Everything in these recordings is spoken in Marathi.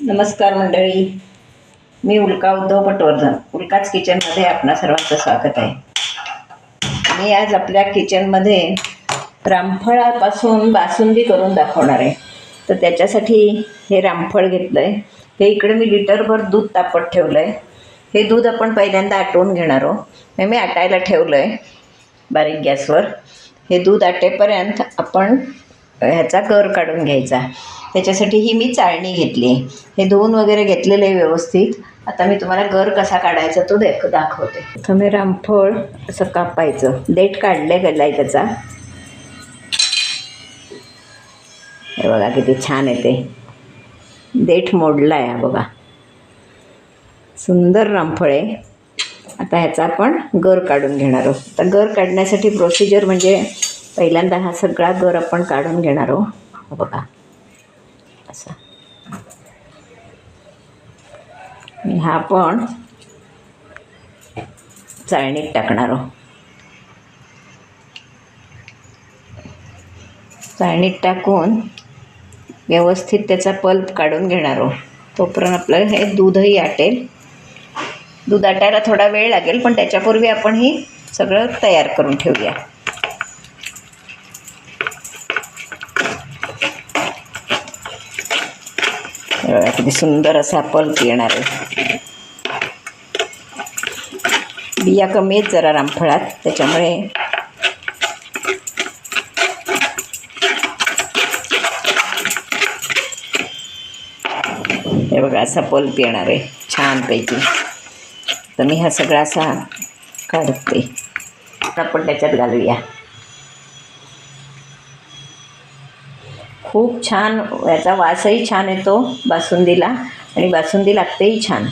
नमस्कार मंडळी, मी उल्का उद्धव पटवर्धन. उल्काच किचनमध्ये आपणा सर्वांचं स्वागत आहे. मी आज आपल्या किचनमध्ये रामफळापासून बासुंदी करून दाखवणार आहे. तर त्याच्यासाठी हे रामफळ घेतलं आहे. हे इकडे मी लिटरभर दूध तापत ठेवलं आहे. हे दूध आपण पहिल्यांदा आटवून घेणार आहोत. हे मी आटायला ठेवलं आहे बारीक गॅसवर. हे दूध आटेपर्यंत आपण ह्याचा गर काढून घ्यायचा. त्याच्यासाठी ही मी चाळणी घेतली आहे. हे धुवून वगैरे घेतलेलं आहे व्यवस्थित. आता मी तुम्हाला गर कसा काढायचा तो दाखवते. तर मी रामफळ असं कापायचं. देठ काढले गेलाय त्याचा. हे बघा किती छान येते. देठ मोडला आहे बघा. सुंदर रामफळ आहे. आता ह्याचा आपण गर काढून घेणार आहोत. तर गर काढण्यासाठी प्रोसिजर म्हणजे पहिल्यांदा हा सगळा गर आपण काढून घेणार आहोत. बघा असा. हा आपण चाळणीत टाकणार आहोत. चाळणीत टाकून व्यवस्थित त्याचा पल्प काढून घेणार आहोत. तोपर्यंत आपलं हे दूधही आटेल. दूध आटायला थोडा वेळ लागेल, पण त्याच्यापूर्वी आपण ही सगळं तयार करून ठेवूया. किती सुंदर असा पल्प येणार आहे. बिया कमी आहेत जरा रामफळात, त्याच्यामुळे हे बघा असा पल्प येणार आहे छानपैकी. तर मी हा सगळा असा काढते. आपण त्याच्यात घालूया. खूप छान याचा वासही छान येतो बासुंदीला, आणि बासुंदी लागतेही छान.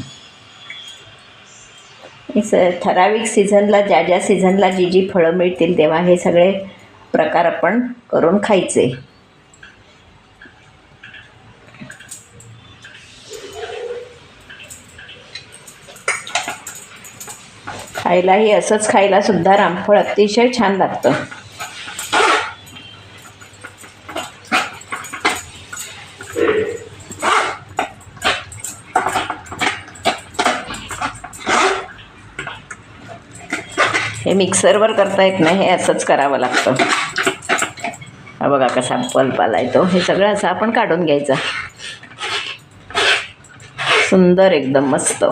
ठराविक सीझनला ज्या सीझनला जी फळं मिळतील तेव्हा हे सगळे प्रकार आपण करून खायचे. खायलाही असंच खायला सुद्धा रामफळ अतिशय छान लागतं. हे मिक्सरवर करता येत नाही, हे असंच करावं लागतं. हा बघा कसा पल्प आलाय तो. हे सगळं असं आपण काढून घ्यायचं. सुंदर एकदम मस्त.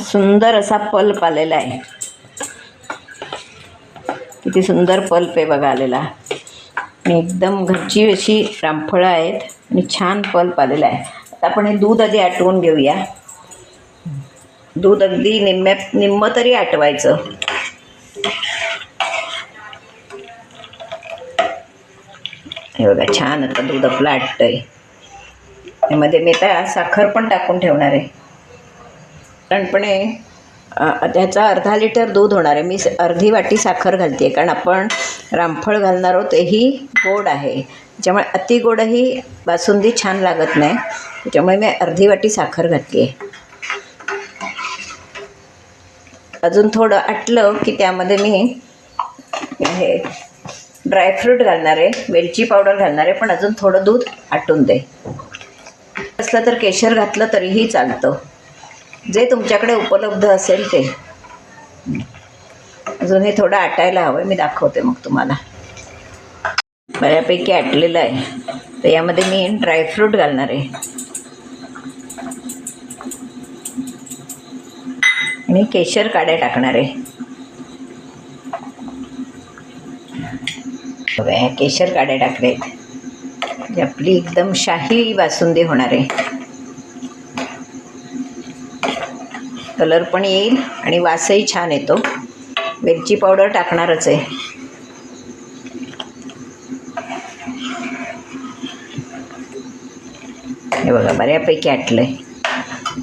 सुंदर असा पल्प आलेला आहे. किती सुंदर पल्प आहे बघा आलेला. आणि एकदम घरची अशी रामफळं आहेत आणि छान पल्प आलेला आहे. आता आपण हे दूध आधी आटवून घेऊया. दूध अगदी निम्म तरी आटवायचं. हे बघा छान आता दूध आपलं आटतंय. यामध्ये मी आता साखर पण टाकून ठेवणार आहे. साधारणपणे त्याचा अर्धा लिटर दूध होणार आहे. मी अर्धी वाटी साखर घालते कारण आपण रामफळ घालणार आहोत तेही गोड आहे. त्याच्यामुळे अति गोडही बासुंदी छान लागत नाही. त्याच्यामुळे मी अर्धी वाटी साखर घातली आहे. अजून थोडं आटलं की त्यामध्ये मी हे ड्रायफ्रूट घालणार आहे, वेलची पावडर घालणार आहे. पण अजून थोडं दूध आटून दे. असलं तर केशर घातलं तरीही चालतं, जे तुमच्याकडे उपलब्ध असेल ते. अजून हे थोडं आटायला हवं. मी दाखवते मग तुम्हाला. बऱ्यापैकी आटलेलं आहे. तर यामध्ये मी ड्रायफ्रूट घालणार आहे आणि केशर काड्या टाकणार आहे. बघा ह्या केशर काड्या टाकले म्हणजे आपली एकदम शाही बासुंदी होणार आहे. कलर पण येईल आणि वासही छान येतो. वेलची पावडर टाकणारच आहे. हे बघा बऱ्यापैकी आटलं आहे.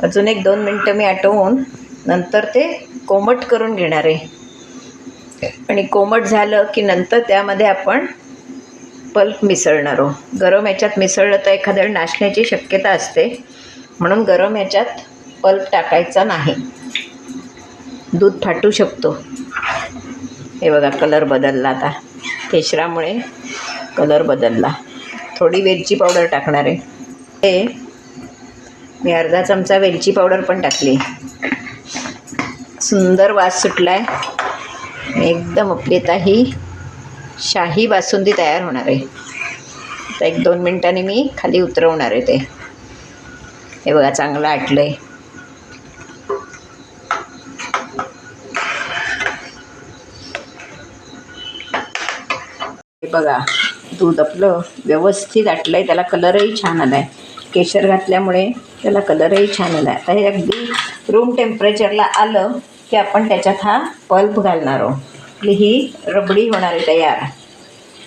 अजून 1-2 मिनटं मी आटवून नंतर ते कोमट करून घेणार आहे. आणि कोमट झालं की नंतर त्यामध्ये आपण पल्प मिसळणार आहोत. गरम याच्यात मिसळलं तर एखाद्या नाशण्याची शक्यता असते, म्हणून गरम याच्यात पल्प टाकायचा नाही. दूध फाटू शकतो. हे बघा कलर बदलला आता. केशरामुळे कलर बदलला. थोडी वेलची पावडर टाकणार आहे. हे मी अर्धा चमचा वेलची पावडर पण टाकली. सुंदर वास सुटला आहे. एकदम आपली आता ही शाही बासुंदी तयार होणार आहे. आता 1-2 मिनटांनी मी खाली उतरवणार आहे ते. हे बघा चांगलं आटलं आहे. हे बघा दूध आपलं व्यवस्थित आटलं आहे. त्याला कलरही छान आला आहे. केशर घातल्यामुळे त्याला कलरही छान आला आहे. आता हे अगदी रूम टेम्परेचरला आलं की आपण त्याच्यात हा पल्प घालणार आहोत. आपली ही रबडी होणार आहे तयार.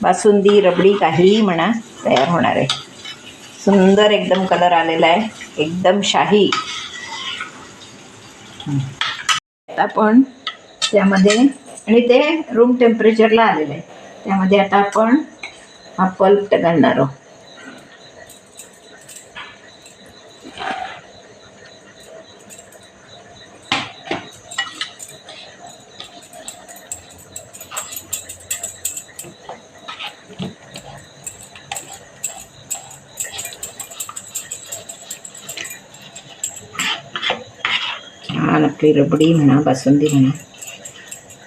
बासुंदी रबडी काहीही म्हणा तयार होणार आहे. सुंदर एकदम कलर आलेला आहे. एकदम शाही. आता आपण त्यामध्ये आणि ते रूम टेम्परेचरला आलेलं आहे. त्यामध्ये आता आपण हा पल्प घालणार आहोत. छान आपली रबडी म्हणा बासुंदी म्हणा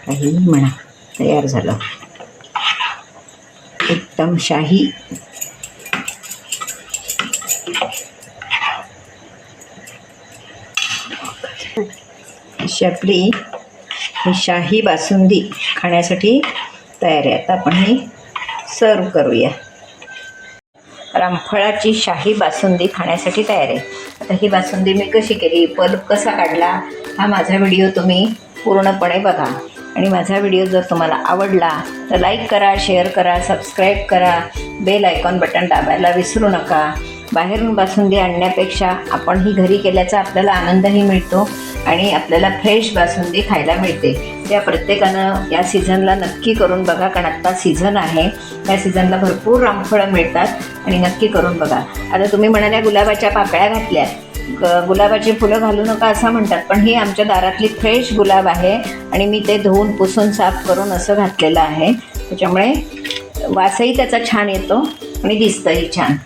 काहीही म्हणा तयार झालं. एकदम शाही. अशी आपली ही शाही बासुंदी खाण्यासाठी तयार आहे. आता आपण ही सर्व करूया. रामफळाची शाही बासुंदी खाण्यासाठी तयार आहे. आता ही बासुंदी मी कशी केली, पल्प कसा काढला, हा माझा व्हिडिओ तुम्ही पूर्णपणे बघा. आणि माझा व्हिडिओ जर तुम्हाला आवडला तर लाईक करा, शेअर करा, सबस्क्राईब करा, बेल आयकॉन बटन दाबायला विसरू नका. बाहेरून बासुंदी आणण्यापेक्षा आपण ही घरी केल्याचा आपल्याला आनंदही मिळतो आणि आपल्याला फ्रेश बासुंदी खायला मिळते. त्या प्रत्येकानं या सीझनला नक्की करून बघा, कारण आत्ता सीझन आहे. या सीझनला भरपूर रामफळं मिळतात आणि नक्की करून बघा. आता तुम्ही म्हणाल्या गुलाबाच्या पाकळ्या घातल्या, गुलाबाची फुलं घालू नका असं म्हणतात, पण ही आमच्या दारातली फ्रेश गुलाब आहे आणि मी ते धुवून पुसून साफ करून असं घातलेलं आहे. त्याच्यामुळे वासही त्याचा छान येतो आणि दिसतंही छान.